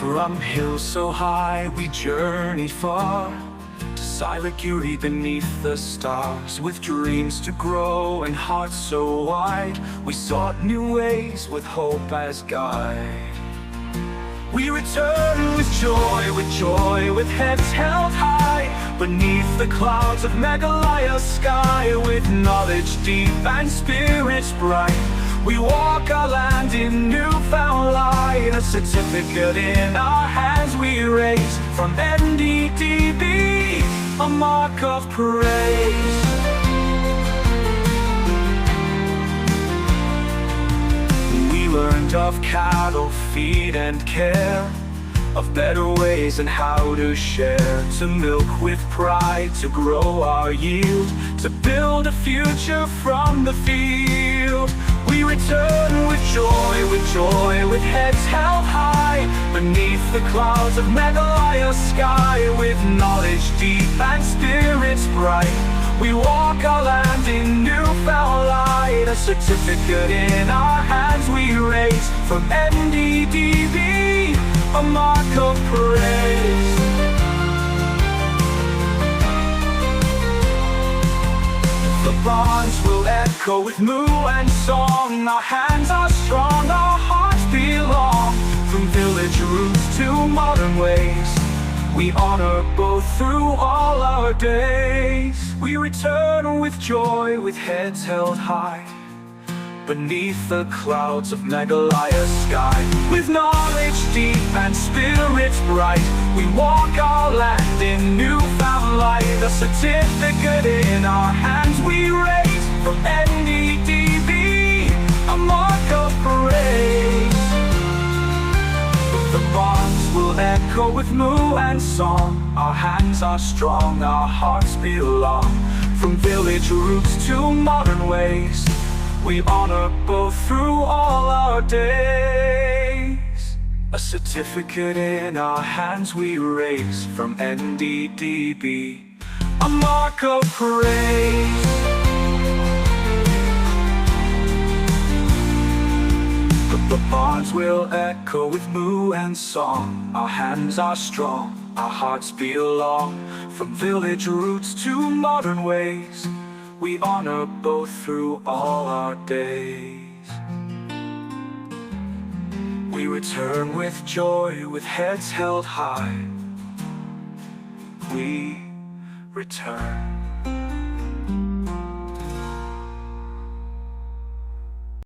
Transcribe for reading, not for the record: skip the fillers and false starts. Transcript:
From hills so high we journeyed far, to silent beauty beneath the stars. With dreams to grow and hearts so wide, we sought new ways with hope as guide. We return with joy, with heads held high, beneath the clouds of Meghalaya sky. With knowledge deep and spirits bright, we walk our land in newfound light. A certificate in our hands we raise, from NDDB, a mark of praise. We learned of cattle feed and care, of better ways and how to share, to milk with pride, to grow our yield, to build a future from the field. We return with joy, with heads held high, beneath the clouds of Meghalaya sky. With knowledge deep and spirits bright, we walk our land in newfound light. A certificate in our hands we raise, from NDDB, a mark of praise. The barns will echo with moo and song. Our hands are strong, our hearts belong. From village roots to modern ways, we honor both through all our days. We return with joy, with heads held high, beneath the clouds of Meghalaya sky. With knowledge deep and spirits bright, we walk our land in newfound light. A certificate in our hands we raise, from NDDB, a mark of praise. The barns will echo with moo and song. Our hands are strong, our hearts belong. From village roots to modern ways, we honor both through all our days. A certificate in our hands we raise, from NDDB, a mark of praise. The barns will echo with moo and song. Our hands are strong, our hearts belong. From village roots to modern ways, we honor both through all our days. We return with joy, with heads held high. We return.